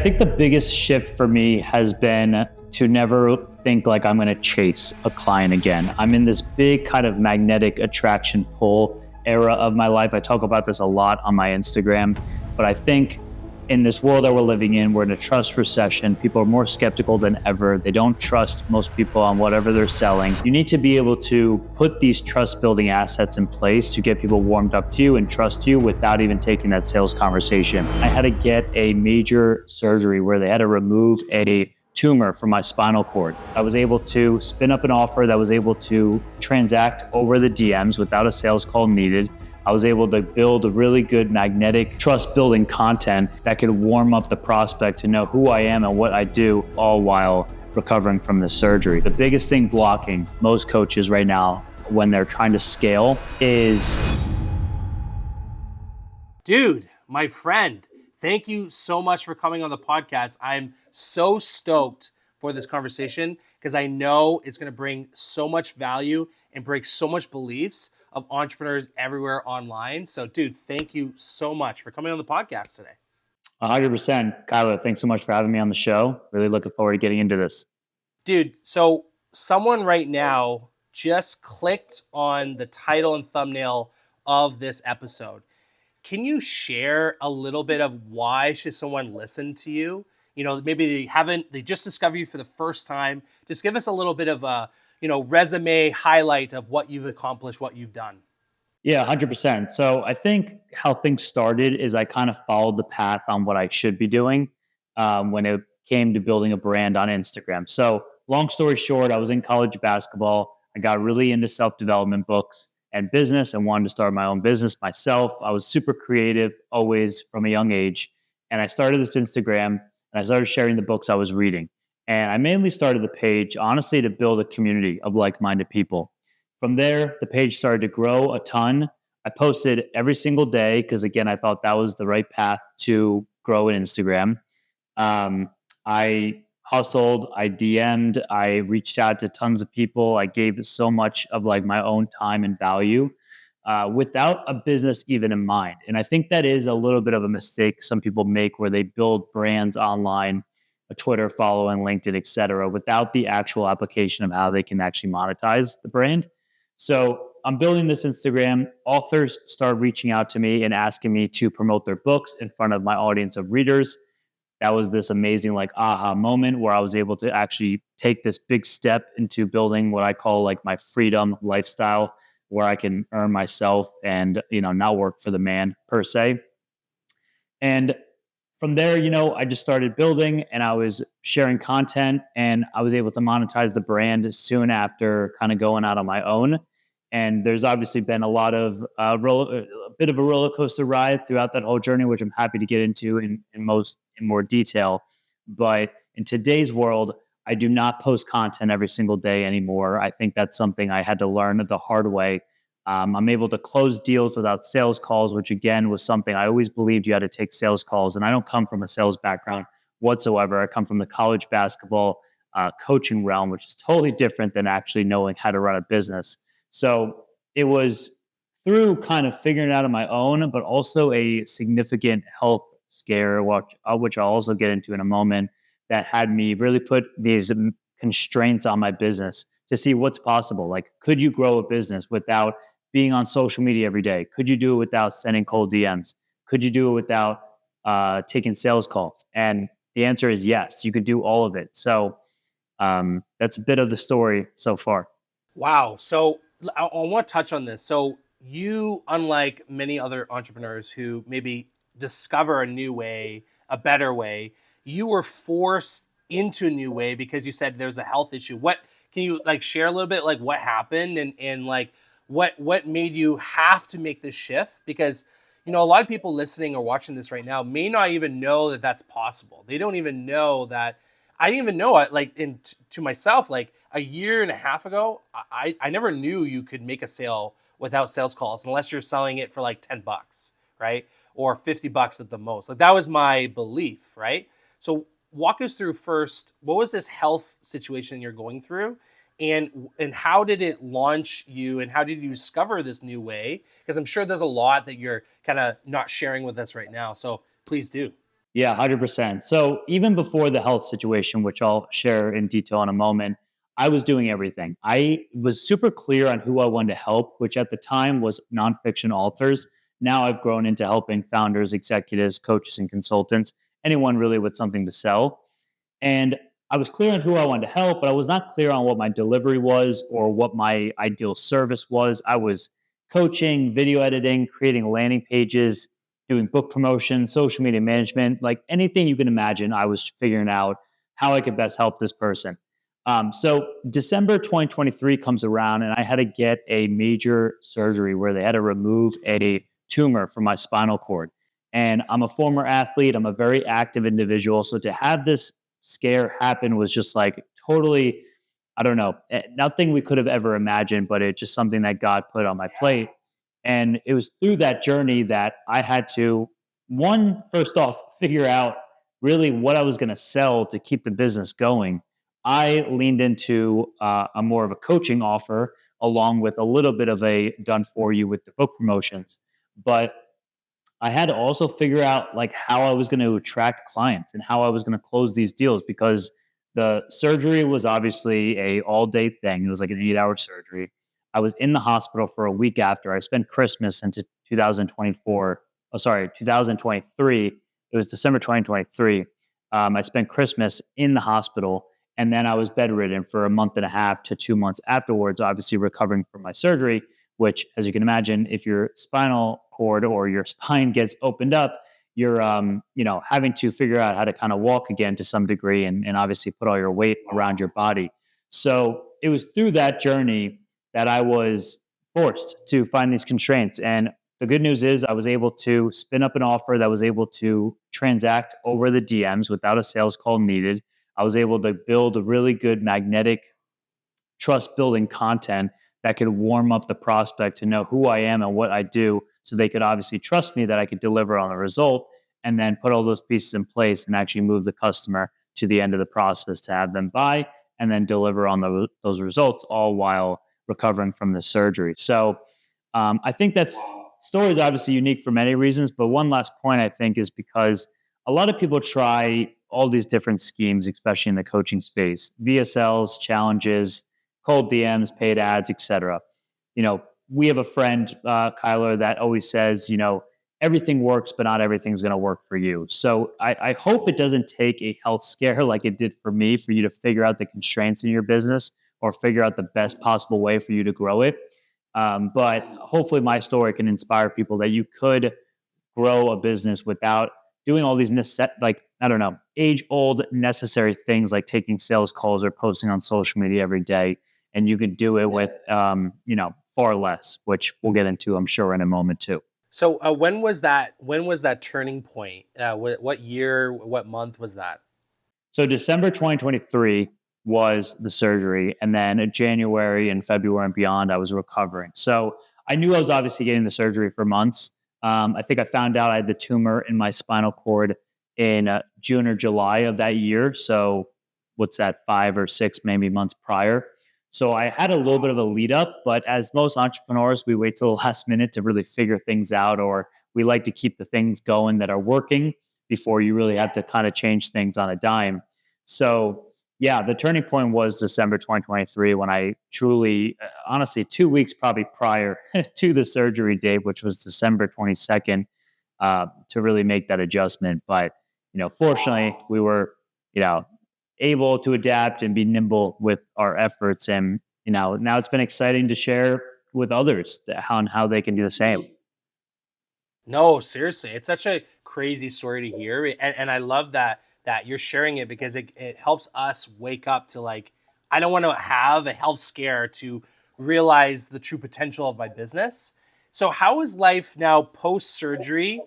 think the biggest shift for me has been to never think like I'm going to chase a client again. I'm in this big kind of magnetic attraction pull era of my life. I talk about this a lot on my Instagram, but I think in this world that we're living in, we're in a trust recession. People are more skeptical than ever. They don't trust most people on whatever they're selling. You need to be able to put these trust building assets in place to get people warmed up to you and trust you without even taking that sales conversation. I had to get a major surgery where they had to remove a tumor from my spinal cord. I was able to spin up an offer that was able to transact over the DMs without a sales call needed. I was able to build a really good magnetic trust building content that could warm up the prospect to know who I am and what I do, all while recovering from the surgery. The biggest thing blocking most coaches right now when they're trying to scale is... Dude, my friend, thank you so much for coming on the podcast. I'm so stoked for this conversation because I know it's going to bring so much value and break so much beliefs of entrepreneurs everywhere online. So, dude, thank you so much for coming on the podcast today. 100%. Kyler, thanks so much for having me on the show. Really looking forward to getting into this. Dude, so someone right now just clicked on the title and thumbnail of this episode. Can you share a little bit of why should someone listen to you? You know, maybe they just discovered you for the first time. Just give us a little bit of a, resume highlight of what you've accomplished, what you've done. Yeah, 100%. So I think how things started is I kind of followed the path on what I should be doing when it came to building a brand on Instagram. So long story short, I was in college basketball. I got really into self-development books and business and wanted to start my own business myself. I was super creative always from a young age. And I started this Instagram and I started sharing the books I was reading. And I mainly started the page, honestly, to build a community of like-minded people. From there, the page started to grow a ton. I posted every single day because, again, I thought that was the right path to grow an Instagram. I hustled, I DM'd, I reached out to tons of people. I gave so much of like my own time and value without a business even in mind. And I think that is a little bit of a mistake some people make where they build brands online, a Twitter follow and LinkedIn, et cetera, without the actual application of how they can actually monetize the brand. So I'm building this Instagram. Authors start reaching out to me and asking me to promote their books in front of my audience of readers. That was this amazing like aha moment where I was able to actually take this big step into building what I call like my freedom lifestyle, where I can earn myself and not work for the man per se. And from there, I just started building and I was sharing content and I was able to monetize the brand soon after kind of going out on my own. And there's obviously been a lot of a bit of a roller coaster ride throughout that whole journey, which I'm happy to get into in more detail. But in today's world, I do not post content every single day anymore. I think that's something I had to learn the hard way. I'm able to close deals without sales calls, which again was something I always believed you had to take sales calls. And I don't come from a sales background whatsoever. I come from the college basketball coaching realm, which is totally different than actually knowing how to run a business. So it was through kind of figuring it out on my own, but also a significant health scare, which I'll also get into in a moment, that had me really put these constraints on my business to see what's possible. Like, could you grow a business without being on social media every day? Could you do it without sending cold DMs? Could you do it without taking sales calls? And the answer is yes, you could do all of it. So that's a bit of the story so far. Wow. So I want to touch on this. So you, unlike many other entrepreneurs who maybe discover a new way, a better way, you were forced into a new way because you said there's a health issue. What can you like share a little bit like what happened and like what made you have to make this shift? Because a lot of people listening or watching this right now may not even know that that's possible. They don't even know that. I didn't even know it. Like to myself, like a year and a half ago, I never knew you could make a sale without sales calls unless you're selling it for like $10, right? Or $50 at the most. Like that was my belief, right? So walk us through first, what was this health situation you're going through? And how did it launch you and how did you discover this new way? Because I'm sure there's a lot that you're kind of not sharing with us right now. So please do. Yeah, 100%. So even before the health situation, which I'll share in detail in a moment, I was doing everything. I was super clear on who I wanted to help, which at the time was nonfiction authors. Now I've grown into helping founders, executives, coaches, and consultants, anyone really with something to sell. And I was clear on who I wanted to help, but I was not clear on what my delivery was or what my ideal service was. I was coaching, video editing, creating landing pages, doing book promotion, social media management, like anything you can imagine. I was figuring out how I could best help this person. So December 2023 comes around, and I had to get a major surgery where they had to remove a tumor from my spinal cord. And I'm a former athlete. I'm a very active individual. So to have this scare happen was just like totally, I don't know, nothing we could have ever imagined, but it's just something that God put on my plate. And it was through that journey that I had to, one, first off, figure out really what I was going to sell to keep the business going. I leaned into a more of a coaching offer along with a little bit of a done for you with the book promotions. But I had to also figure out like how I was going to attract clients and how I was going to close these deals because the surgery was obviously a all day thing. It was like an 8-hour surgery. I was in the hospital for a week after. I spent Christmas into 2024. Oh, sorry, 2023. It was December 2023. I spent Christmas in the hospital, and then I was bedridden for a month and a half to 2 months afterwards, obviously recovering from my surgery, which, as you can imagine, if your spinal cord or your spine gets opened up, you're having to figure out how to kind of walk again to some degree and obviously put all your weight around your body. So it was through that journey that I was forced to find these constraints. And the good news is I was able to spin up an offer that was able to transact over the DMs without a sales call needed. I was able to build a really good magnetic trust building content that could warm up the prospect to know who I am and what I do so they could obviously trust me that I could deliver on the result and then put all those pieces in place and actually move the customer to the end of the process to have them buy and then deliver on those results all while recovering from the surgery. So I think that's story is obviously unique for many reasons, but one last point I think is because a lot of people try all these different schemes, especially in the coaching space, VSLs, challenges, cold DMs, paid ads, etc. You know, we have a friend, Kyler, that always says, everything works, but not everything's going to work for you. So I hope it doesn't take a health scare like it did for me for you to figure out the constraints in your business or figure out the best possible way for you to grow it. But hopefully, my story can inspire people that you could grow a business without doing all these like I don't know, age old necessary things like taking sales calls or posting on social media every day, and you could do it with far less, which we'll get into, I'm sure, in a moment too. So when was that? When was that turning point? What year? What month was that? So December 2023 was the surgery, and then January and February and beyond, I was recovering. So I knew I was obviously getting the surgery for months. I think I found out I had the tumor in my spinal cord in June or July of that year. So what's that, 5 or 6 maybe months prior? So I had a little bit of a lead up, but as most entrepreneurs, we wait till the last minute to really figure things out, or we like to keep the things going that are working before you really have to kind of change things on a dime. So, yeah, the turning point was December 2023 when I truly, honestly, 2 weeks probably prior to the surgery date, which was December 22nd, to really make that adjustment. But, fortunately, we were, you know, able to adapt and be nimble with our efforts. And, now it's been exciting to share with others on how they can do the same. No, seriously, it's such a crazy story to hear, and I love that you're sharing it because it helps us wake up to like I don't want to have a health scare to realize the true potential of my business. So how is life now post surgery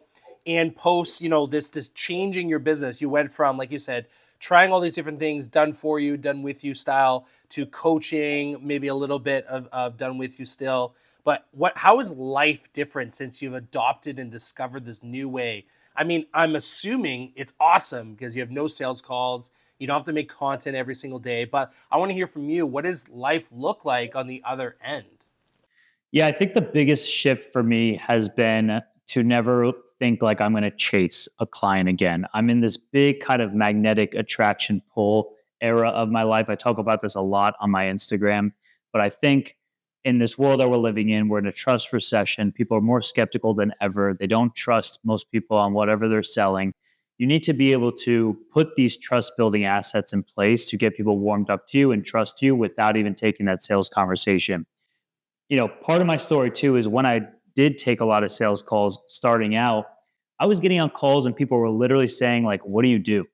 and post this changing your business? You went from, like you said, trying all these different things, done for you, done with you style, to coaching, maybe a little bit of done with you still. But how is life different since you've adopted and discovered this new way? I mean, I'm assuming it's awesome because you have no sales calls. You don't have to make content every single day. But I want to hear from you. What does life look like on the other end? Yeah, I think the biggest shift for me has been to never think like I'm going to chase a client again. I'm in this big kind of magnetic attraction pull era of my life. I talk about this a lot on my Instagram, but I think in this world that we're living in, we're in a trust recession. People are more skeptical than ever. They don't trust most people on whatever they're selling. You need to be able to put these trust building assets in place to get people warmed up to you and trust you without even taking that sales conversation. Part of my story too is when I did take a lot of sales calls starting out, I was getting on calls and people were literally saying, like, what do you do?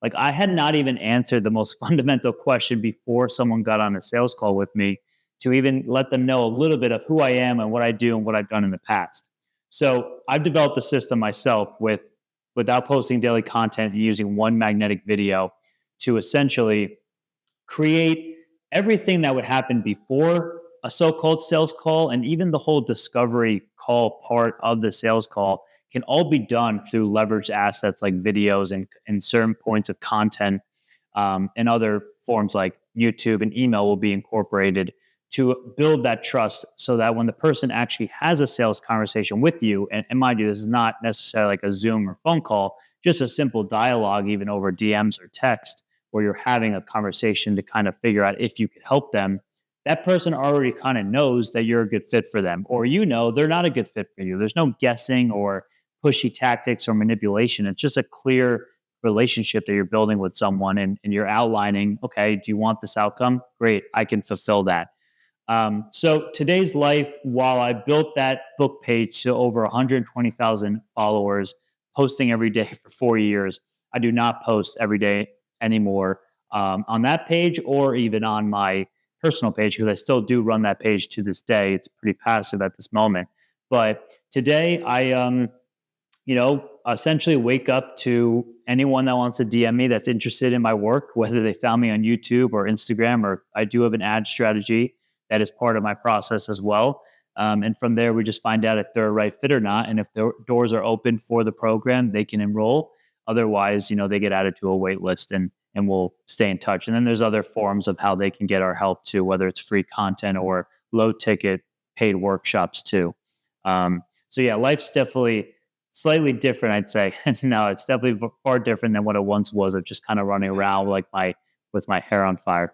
Like, I had not even answered the most fundamental question before someone got on a sales call with me to even let them know a little bit of who I am and what I do and what I've done in the past. So I've developed a system myself without posting daily content and using one magnetic video to essentially create everything that would happen before a so-called sales call, and even the whole discovery call part of the sales call can all be done through leveraged assets like videos and certain points of content, and other forms like YouTube and email will be incorporated to build that trust so that when the person actually has a sales conversation with you, and mind you, this is not necessarily like a Zoom or phone call, just a simple dialogue, even over DMs or text, where you're having a conversation to kind of figure out if you could help them. That person already kind of knows that you're a good fit for them, or they're not a good fit for you. There's no guessing or pushy tactics or manipulation. It's just a clear relationship that you're building with someone, and you're outlining, okay, do you want this outcome? Great, I can fulfill that. So today's life, while I built that book page to over 120,000 followers, posting every day for 4 years, I do not post every day anymore, on that page or even on my personal page, because I still do run that page to this day. It's pretty passive at this moment. But today I essentially wake up to anyone that wants to DM me that's interested in my work, whether they found me on YouTube or Instagram, or I do have an ad strategy that is part of my process as well. And from there, we just find out if they're a right fit or not. And if the doors are open for the program, they can enroll. Otherwise, they get added to a wait list, and we'll stay in touch. And then there's other forms of how they can get our help too, whether it's free content or low ticket paid workshops too. So yeah, life's definitely slightly different, I'd say. No, it's definitely far different than what it once was, of just kind of running around like with my hair on fire.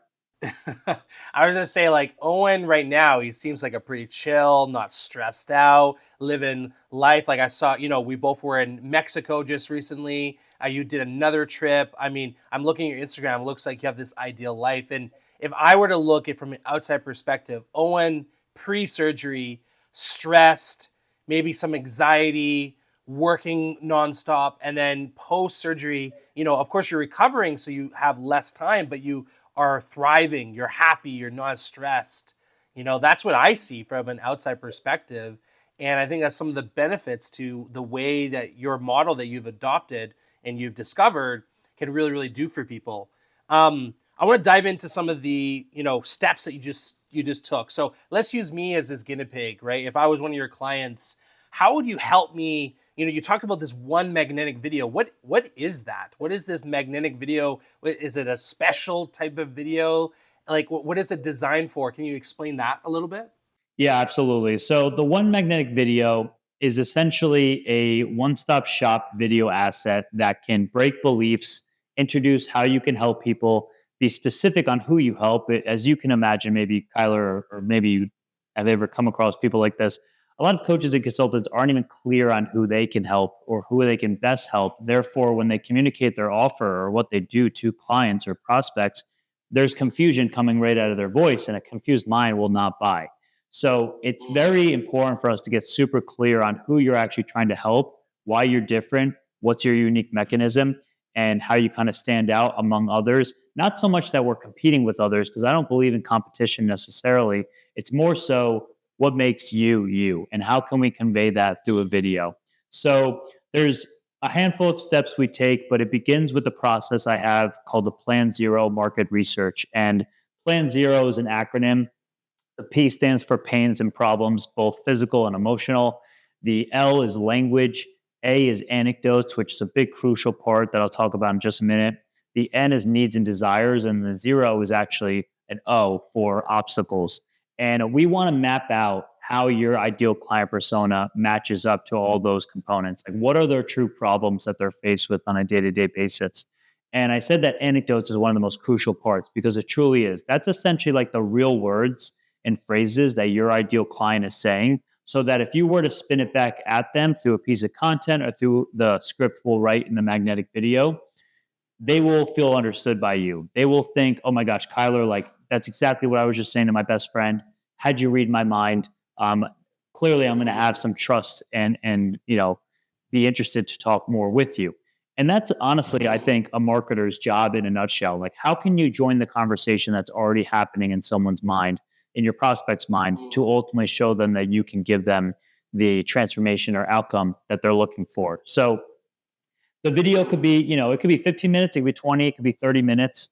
I was gonna say, like, Owen right now, he seems like a pretty chill, not stressed out, living life. Like, I saw, we both were in Mexico just recently. You did another trip. I mean, I'm looking at your Instagram. It looks like you have this ideal life. And if I were to look at from an outside perspective, Owen pre-surgery, stressed, maybe some anxiety, working nonstop, and then post-surgery, of course you're recovering, so you have less time, but you are thriving, you're happy, you're not stressed. That's what I see from an outside perspective. And I think that's some of the benefits to the way that your model that you've adopted and you've discovered can really, really do for people. I want to dive into some of the, steps that you just took. So let's use me as this guinea pig, right? If I was one of your clients, how would you help me? You talked about this one magnetic video. What is that? What is this magnetic video? Is it a special type of video? Like, what is it designed for? Can you explain that a little bit? Yeah, absolutely. So the one magnetic video is essentially a one-stop shop video asset that can break beliefs, introduce how you can help people, be specific on who you help. As you can imagine, maybe Kyler, or maybe you have ever come across people like this. A lot of coaches and consultants aren't even clear on who they can help or who they can best help. Therefore, when they communicate their offer or what they do to clients or prospects, there's confusion coming right out of their voice, and a confused mind will not buy. So it's very important for us to get super clear on who you're actually trying to help, why you're different, what's your unique mechanism, and how you kind of stand out among others. Not so much that we're competing with others, because I don't believe in competition necessarily. It's more so what makes you you, and how can we convey that through a video. So there's a handful of steps we take, but it begins with the process I have called the Plan Zero market research. And Plan Zero is an acronym. The P stands for pains and problems, both physical and emotional. The L is language. A is anecdotes, which is a big crucial part that I'll talk about in just a minute. The N is needs and desires, and the zero is actually an O for obstacles. And we want to map out how your ideal client persona matches up to all those components. Like, what are their true problems that they're faced with on a day to day basis? And I said that anecdotes is one of the most crucial parts because it truly is. That's essentially like the real words and phrases that your ideal client is saying. So that if you were to spin it back at them through a piece of content or through the script we'll write in the magnetic video, they will feel understood by you. They will think, oh my gosh, Kyler, like that's exactly what I was just saying to my best friend. Had you read my mind? Um, Clearly, I'm going to have some trust and be interested to talk more with you. And that's honestly, I think, a marketer's job in a nutshell. Like, how can you join the conversation that's already happening in someone's mind, in your prospect's mind, to ultimately show them that you can give them the transformation or outcome that they're looking for? So the video could be, it could be 15 minutes, it could be 20, it could be 30 minutes,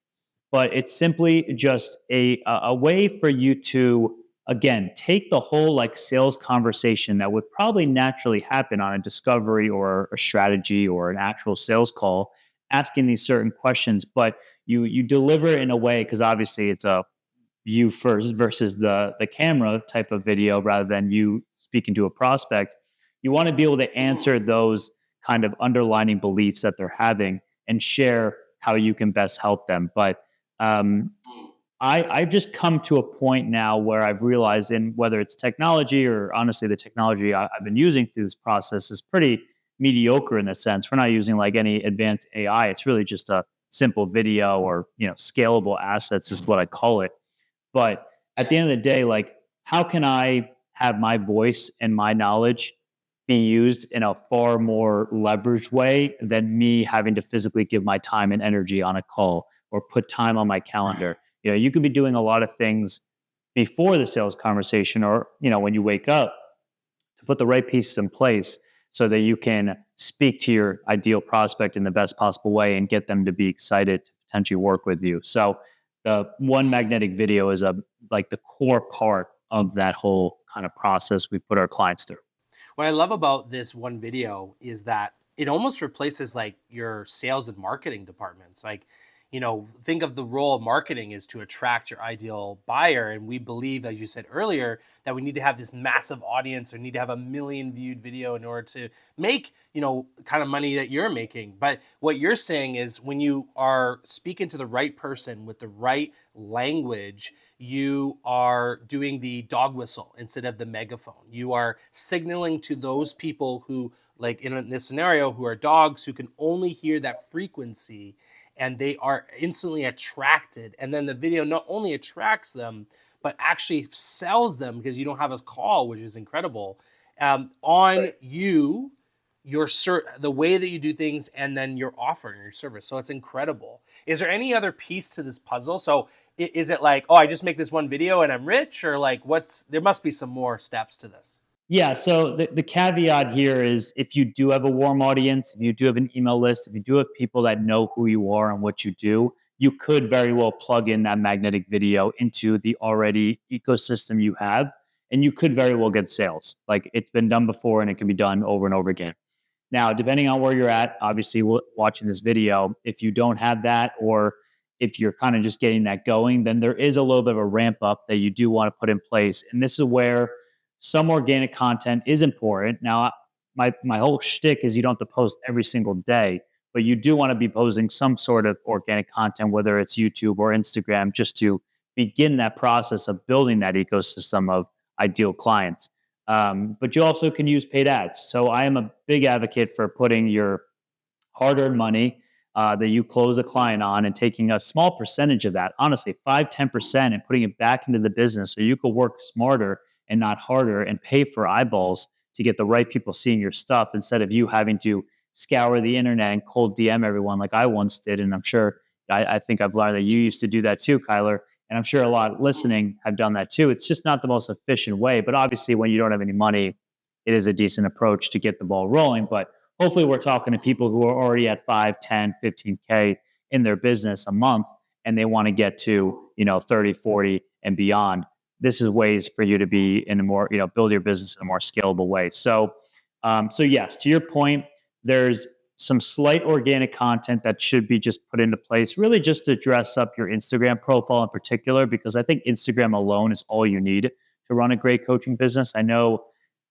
but it's simply just a way for you to, again, take the whole like sales conversation that would probably naturally happen on a discovery or a strategy or an actual sales call, asking these certain questions, but you deliver it in a way because obviously it's a you first versus the camera type of video rather than you speaking to a prospect. You want to be able to answer those kind of underlining beliefs that they're having and share how you can best help them. But I've just come to a point now where I've realized, in whether it's technology or honestly the technology I've been using through this process is pretty mediocre in a sense. We're not using like any advanced AI. It's really just a simple video or scalable assets is what I call it. But at the end of the day, like, how can I have my voice and my knowledge be used in a far more leveraged way than me having to physically give my time and energy on a call or put time on my calendar? You could be doing a lot of things before the sales conversation or, when you wake up to put the right pieces in place so that you can speak to your ideal prospect in the best possible way and get them to be excited to potentially work with you. So the one magnetic video is a like the core part of that whole kind of process we put our clients through. What I love about this one video is that it almost replaces like your sales and marketing departments. Like, think of the role of marketing is to attract your ideal buyer. And we believe, as you said earlier, that we need to have this massive audience or need to have a million viewed video in order to make, kind of money that you're making. But what you're saying is when you are speaking to the right person with the right language, you are doing the dog whistle instead of the megaphone. You are signaling to those people who, like in this scenario, who are dogs who can only hear that frequency and they are instantly attracted. And then the video not only attracts them, but actually sells them because you don't have a call, which is incredible, on you, the way that you do things, and then your offer and your service. So it's incredible. Is there any other piece to this puzzle? So is it like, oh, I just make this one video and I'm rich, or like there must be some more steps to this? Yeah. So the caveat here is if you do have a warm audience, if you do have an email list, if you do have people that know who you are and what you do, you could very well plug in that magnetic video into the already ecosystem you have, and you could very well get sales. Like, it's been done before and it can be done over and over again. Now, depending on where you're at, obviously, watching this video, if you don't have that, or if you're kind of just getting that going, then there is a little bit of a ramp up that you do want to put in place. And this is where some organic content is important. Now, my whole shtick is you don't have to post every single day, but you do want to be posting some sort of organic content, whether it's YouTube or Instagram, just to begin that process of building that ecosystem of ideal clients. But you also can use paid ads. So I am a big advocate for putting your hard-earned money that you close a client on and taking a small percentage of that, honestly, 5-10%, and putting it back into the business so you could work smarter and not harder and pay for eyeballs to get the right people seeing your stuff instead of you having to scour the internet and cold DM everyone like I once did. And I'm sure I think I've learned that you used to do that too, Kyler. And I'm sure a lot listening have done that too. It's just not the most efficient way. But obviously, when you don't have any money, it is a decent approach to get the ball rolling. But hopefully we're talking to people who are already at 5, 10, 15K in their business a month, and they want to get to, 30, 40 and beyond. This is ways for you to be in a more, build your business in a more scalable way. So yes, to your point, there's some slight organic content that should be just put into place, really just to dress up your Instagram profile in particular, because I think Instagram alone is all you need to run a great coaching business. I know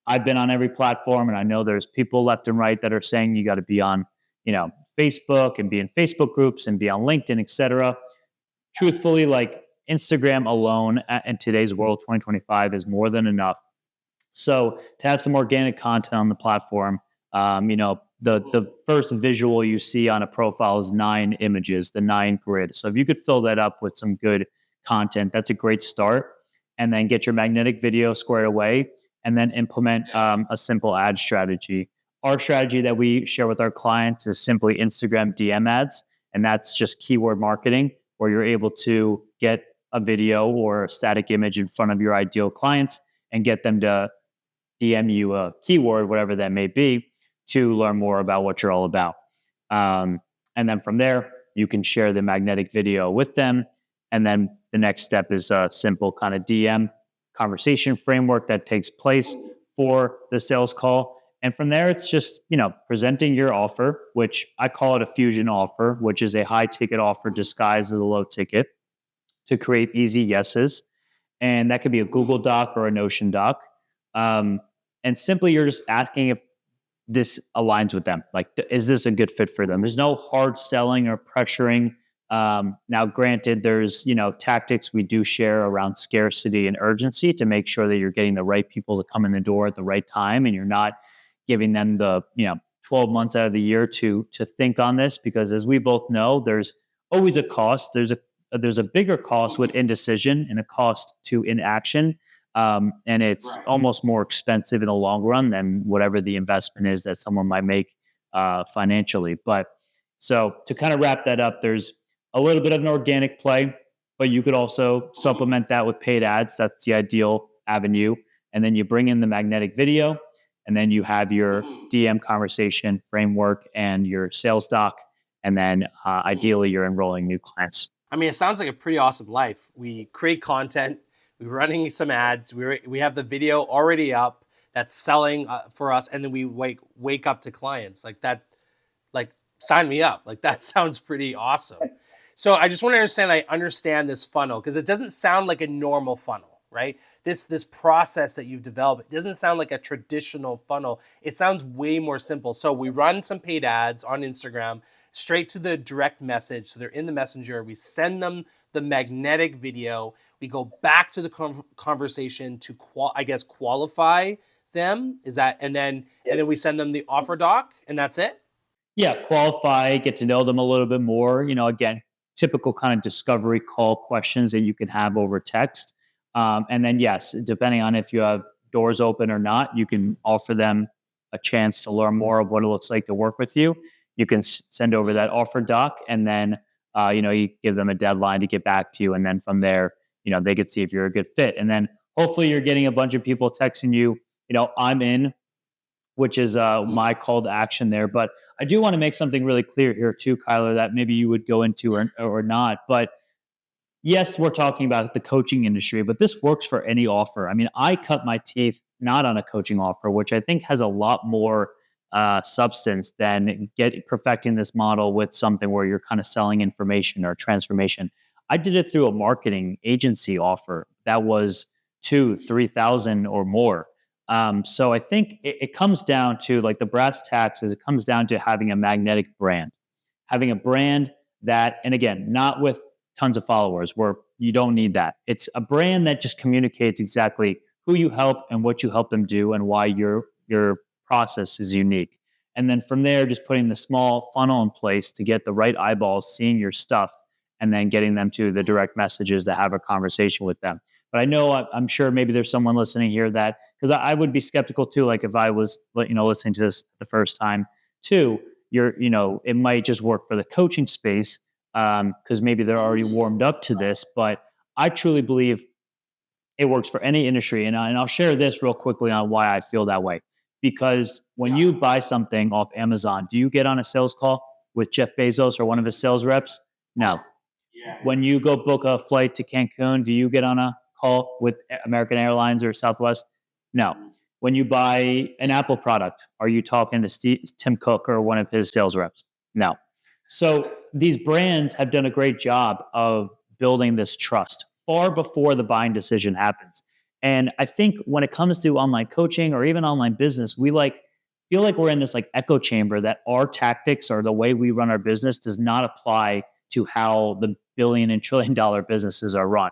I've been on every platform, and I know there's people left and right that are saying you got to be on, you know, Facebook and be in Facebook groups and be on LinkedIn, etc. Truthfully, like Instagram alone in today's world, 2025, is more than enough. So to have some organic content on the platform, the first visual you see on a profile is 9 images, the 9 grid. So if you could fill that up with some good content, that's a great start. And then get your magnetic video squared away, and then implement a simple ad strategy. Our strategy that we share with our clients is simply Instagram DM ads, and that's just keyword marketing, where you're able to get a video or a static image in front of your ideal clients and get them to DM you a keyword, whatever that may be, to learn more about what you're all about. And then from there, you can share the magnetic video with them. And then the next step is a simple kind of DM conversation framework that takes place for the sales call. And from there, it's just, presenting your offer, which I call it a fusion offer, which is a high ticket offer disguised as a low ticket to create easy yeses. And that could be a Google Doc or a Notion doc. Um, and simply you're just asking if this aligns with them. Like, is this a good fit for them? There's no hard selling or pressuring. Now, granted, there's tactics we do share around scarcity and urgency to make sure that you're getting the right people to come in the door at the right time, and you're not giving them the 12 months out of the year to think on this, because as we both know, there's always a cost. There's a bigger cost with indecision and a cost to inaction. And it's almost more expensive in the long run than whatever the investment is that someone might make financially. But so to kind of wrap that up, there's a little bit of an organic play, but you could also supplement that with paid ads. That's the ideal avenue. And then you bring in the magnetic video, and then you have your DM conversation framework and your sales doc. And then ideally, you're enrolling new clients. I mean, it sounds like a pretty awesome life. We create content, we're running some ads, we have the video already up that's selling for us, and then we wake up to clients like that. Like, sign me up. Like, that sounds pretty awesome. So I just want to understand this funnel, because it doesn't sound like a normal funnel, right? This process that you've developed, it doesn't sound like a traditional funnel. It sounds way more simple. So we run some paid ads on Instagram straight to the direct message. So they're in the messenger. We send them the magnetic video. We go back to the conversation to qualify them. Is that, and then we send them the offer doc, and that's it? Yeah, qualify, get to know them a little bit more. Again, typical kind of discovery call questions that you can have over text. And then, yes, depending on if you have doors open or not, you can offer them a chance to learn more of what it looks like to work with you. You can send over that offer doc, and then you give them a deadline to get back to you, and then from there, they could see if you're a good fit. And then hopefully you're getting a bunch of people texting you, I'm in, which is my call to action there. But I do want to make something really clear here too, Kyler, that maybe you would go into or not. But yes, we're talking about the coaching industry, but this works for any offer. I mean, I cut my teeth not on a coaching offer, which I think has a lot more substance than perfecting this model with something where you're kind of selling information or transformation. I did it through a marketing agency offer that was 2,000-3,000 or more. So I think it comes down to, like, the brass tacks is, it comes down to having a magnetic brand, having a brand that, and again, not with tons of followers where you don't need that. It's a brand that just communicates exactly who you help and what you help them do and why your process is unique. And then from there, just putting the small funnel in place to get the right eyeballs seeing your stuff, and then getting them to the direct messages to have a conversation with them. But I know, I'm sure maybe there's someone listening here that, because I would be skeptical too. Like, if I was, listening to this the first time too, it might just work for the coaching space, because maybe they're already warmed up to this. But I truly believe it works for any industry. And I'll share this real quickly on why I feel that way. Because when you buy something off Amazon, do you get on a sales call with Jeff Bezos or one of his sales reps? No. When you go book a flight to Cancun, do you get on a call with American Airlines or Southwest? No. When you buy an Apple product, are you talking to Tim Cook or one of his sales reps? No. So these brands have done a great job of building this trust far before the buying decision happens. And I think when it comes to online coaching or even online business, we like feel like we're in this like echo chamber that our tactics or the way we run our business does not apply to how the billion and trillion dollar businesses are run.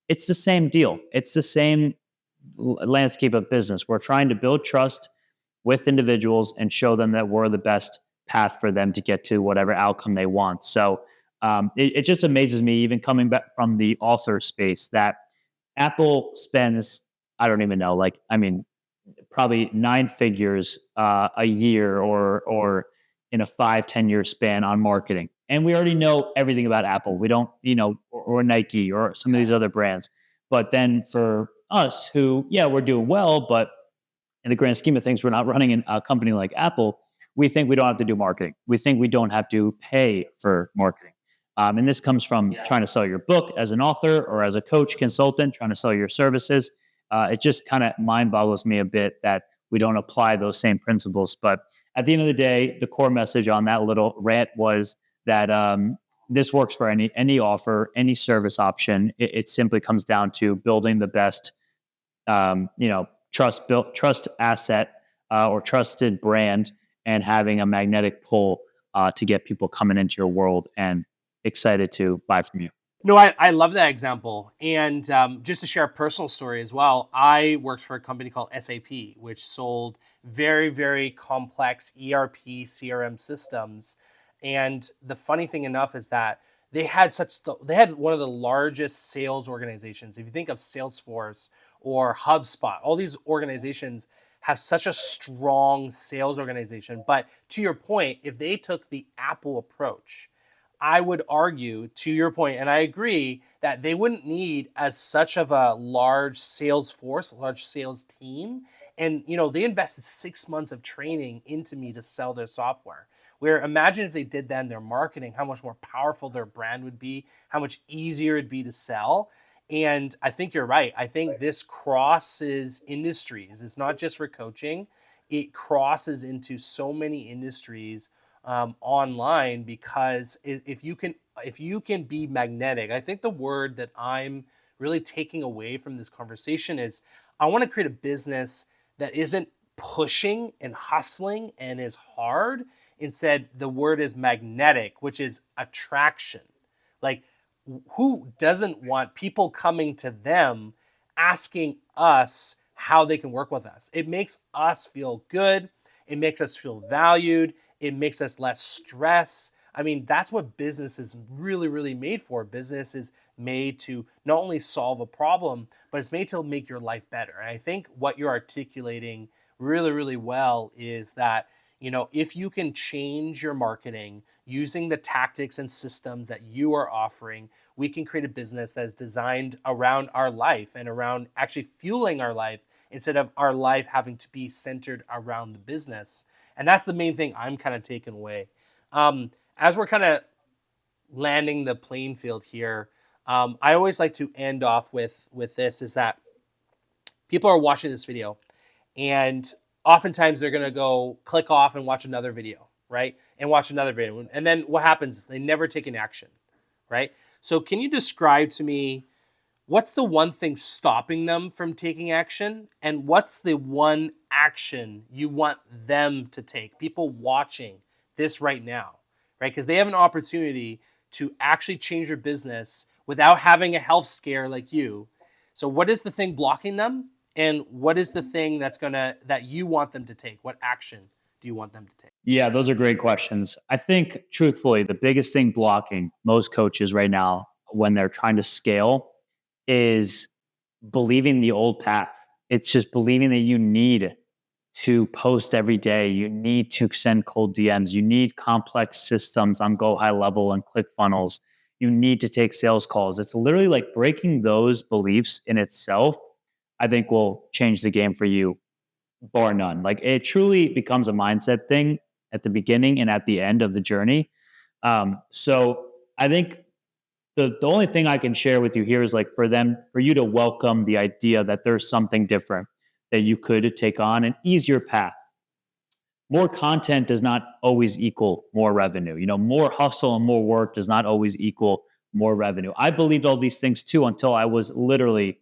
It's the same deal. It's the same landscape of business. We're trying to build trust with individuals and show them that we're the best path for them to get to whatever outcome they want. So it just amazes me, even coming back from the author space, that Apple spends, I don't even know, like, I mean, probably nine figures a year or in a 5-10 year span on marketing. And we already know everything about Apple. We don't, or Nike or some of these other brands. But then for us who, yeah, we're doing well, but in the grand scheme of things, we're not running a company like Apple. We think we don't have to do marketing. We think we don't have to pay for marketing. And this comes from trying to sell your book as an author or as a coach consultant, trying to sell your services. It just kind of mind boggles me a bit that we don't apply those same principles. But at the end of the day, the core message on that little rant was that this works for any offer, any service option. It simply comes down to building the best trust asset or trusted brand, and having a magnetic pull to get people coming into your world and excited to buy from you. No, I love that example. And just to share a personal story as well, I worked for a company called SAP, which sold very, very complex ERP, CRM systems. And the funny thing enough is that they had one of the largest sales organizations. If you think of Salesforce or HubSpot, all these organizations have such a strong sales organization. But to your point, if they took the Apple approach, I would argue, to your point, and I agree, that they wouldn't need as such of a large sales force, large sales team. And they invested 6 months of training into me to sell their software. Where imagine if they did that in their marketing, how much more powerful their brand would be, how much easier it'd be to sell. And I think you're right. I think this crosses industries. It's not just for coaching. It crosses into so many industries online, because if you can be magnetic. I think the word that I'm really taking away from this conversation is, I want to create a business that isn't pushing and hustling and is hard. Instead, the word is magnetic, which is attraction. Like, who doesn't want people coming to them asking us how they can work with us? It makes us feel good. It makes us feel valued. It makes us less stress. I mean, that's what business is really, really made for. Business is made to not only solve a problem, but it's made to make your life better. And I think what you're articulating really, really well is that, if you can change your marketing using the tactics and systems that you are offering, we can create a business that is designed around our life and around actually fueling our life, instead of our life having to be centered around the business. And that's the main thing I'm kind of taking away. As we're kind of landing the playing field here, I always like to end off with this, is that people are watching this video, and oftentimes they're going to go click off and watch another video, right? And watch another video. And then what happens is they never take an action, right? So can you describe to me, what's the one thing stopping them from taking action? And what's the one action you want them to take? People watching this right now, right? Because they have an opportunity to actually change their business without having a health scare like you. So what is the thing blocking them? And what is the thing that you want them to take? What action do you want them to take? Yeah, those are great questions. I think, truthfully, the biggest thing blocking most coaches right now when they're trying to scale is believing the old path. It's just believing that you need to post every day. You need to send cold DMs. You need complex systems on Go High Level and ClickFunnels. You need to take sales calls. It's literally like breaking those beliefs in itself, I think will change the game for you, bar none. Like, it truly becomes a mindset thing at the beginning and at the end of the journey. So I think the only thing I can share with you here is like for you to welcome the idea that there's something different that you could take on, an easier path. More content does not always equal more revenue. More hustle and more work does not always equal more revenue. I believed all these things too until I was literally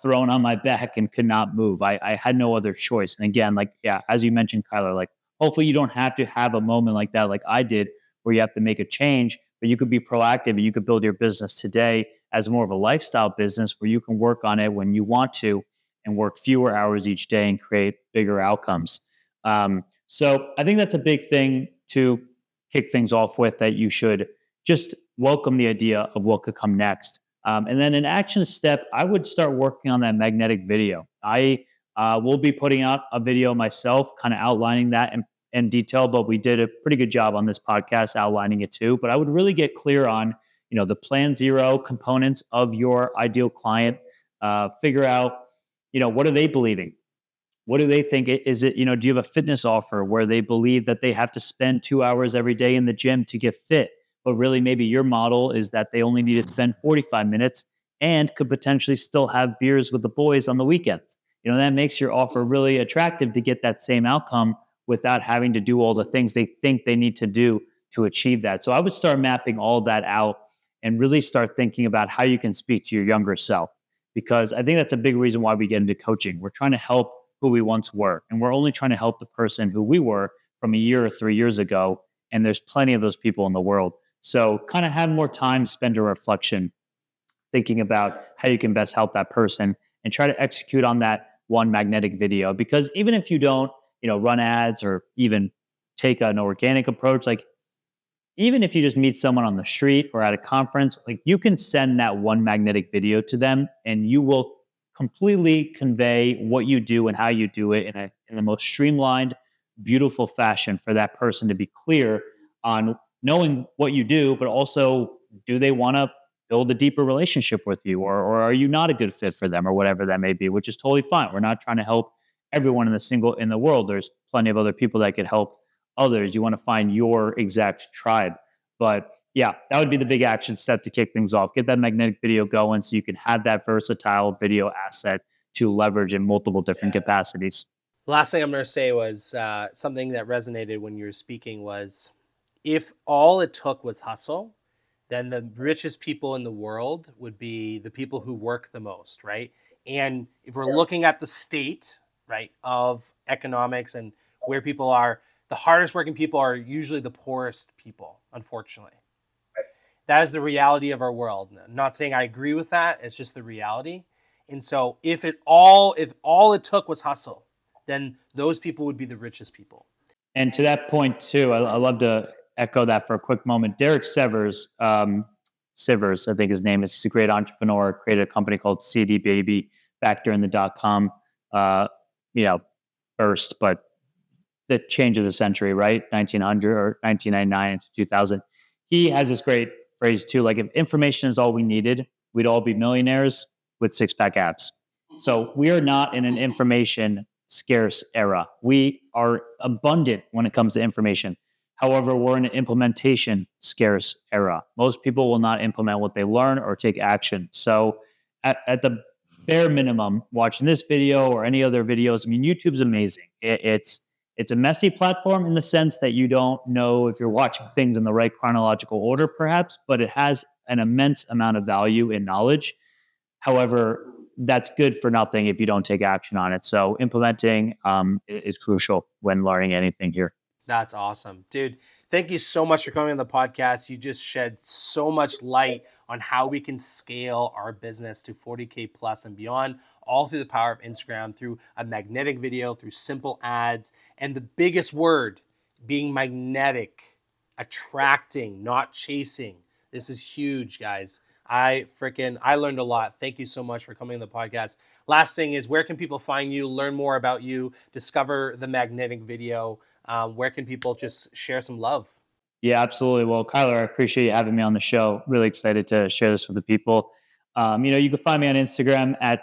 thrown on my back and could not move. I had no other choice. And again, like, yeah, as you mentioned, Kyler, like, hopefully you don't have to have a moment like that, like I did, where you have to make a change, but you could be proactive and you could build your business today as more of a lifestyle business where you can work on it when you want to and work fewer hours each day and create bigger outcomes. So I think that's a big thing to kick things off with, that you should just welcome the idea of what could come next. And then an action step, I would start working on that magnetic video. I will be putting out a video myself, kind of outlining that in detail, but we did a pretty good job on this podcast outlining it too. But I would really get clear on, the plan zero components of your ideal client. Figure out, what are they believing? What do they think? Is it, do you have a fitness offer where they believe that they have to spend 2 hours every day in the gym to get fit? But really, maybe your model is that they only need to spend 45 minutes and could potentially still have beers with the boys on the weekends. That makes your offer really attractive to get that same outcome without having to do all the things they think they need to do to achieve that. So I would start mapping all of that out and really start thinking about how you can speak to your younger self, because I think that's a big reason why we get into coaching. We're trying to help who we once were, and we're only trying to help the person who we were from a year or 3 years ago. And there's plenty of those people in the world. So kind of have more time spent in reflection, thinking about how you can best help that person and try to execute on that one magnetic video. Because even if you don't, run ads or even take an organic approach, like, even if you just meet someone on the street or at a conference, like, you can send that one magnetic video to them and you will completely convey what you do and how you do it in the most streamlined, beautiful fashion for that person to be clear on knowing what you do, but also, do they want to build a deeper relationship with you, or are you not a good fit for them, or whatever that may be, which is totally fine. We're not trying to help everyone in the world. There's plenty of other people that could help others. You want to find your exact tribe. But yeah, that would be the big action step to kick things off. Get that magnetic video going so you can have that versatile video asset to leverage in multiple different capacities. Last thing I'm going to say was something that resonated when you were speaking was, if all it took was hustle, then the richest people in the world would be the people who work the most, right? And if we're looking at the state, right, of economics and where people are, the hardest working people are usually the poorest people, unfortunately. That is the reality of our world. I'm not saying I agree with that. It's just the reality. And so if all it took was hustle, then those people would be the richest people. And to that point too, I love to echo that for a quick moment. Derek Sivers, I think his name is. He's a great entrepreneur. Created a company called CD Baby back during the .com, burst, but the change of the century, right? 1900 or 1999 to 2000. He has this great phrase too, like, if information is all we needed, we'd all be millionaires with six-pack abs. So we are not in an information scarce era. We are abundant when it comes to information. However, we're in an implementation scarce era. Most people will not implement what they learn or take action. So at the bare minimum, watching this video or any other videos, I mean, YouTube's amazing. It's a messy platform in the sense that you don't know if you're watching things in the right chronological order, perhaps, but it has an immense amount of value in knowledge. However, that's good for nothing if you don't take action on it. So implementing is crucial when learning anything here. That's awesome. Dude, thank you so much for coming on the podcast. You just shed so much light on how we can scale our business to 40K plus and beyond, all through the power of Instagram, through a magnetic video, through simple ads, and the biggest word being magnetic, attracting, not chasing. This is huge, guys. I learned a lot. Thank you so much for coming on the podcast. Last thing is, where can people find you, learn more about you, discover the magnetic video? Where can people just share some love? Yeah, absolutely. Well, Kyler, I appreciate you having me on the show. Really excited to share this with the people. You can find me on Instagram at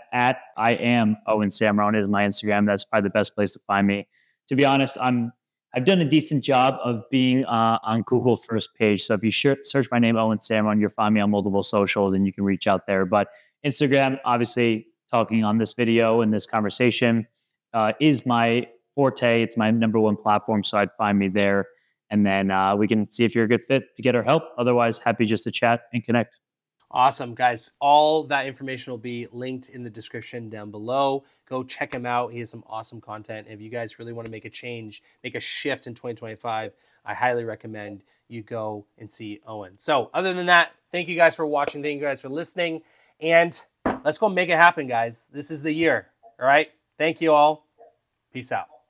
I am Owen Samron is my Instagram. That's probably the best place to find me. To be honest, I've done a decent job of being on Google first page. So if you search my name, Owen Samron, you'll find me on multiple socials and you can reach out there. But Instagram, obviously, talking on this video and this conversation is my forte. It's my number one platform. So I'd find me there. And then we can see if you're a good fit to get our help. Otherwise, happy just to chat and connect. Awesome, guys. All that information will be linked in the description down below. Go check him out. He has some awesome content. If you guys really want to make a change, make a shift in 2025, I highly recommend you go and see Owen. So other than that, thank you guys for watching. Thank you guys for listening. And let's go make it happen, guys. This is the year. All right. Thank you all. Peace out.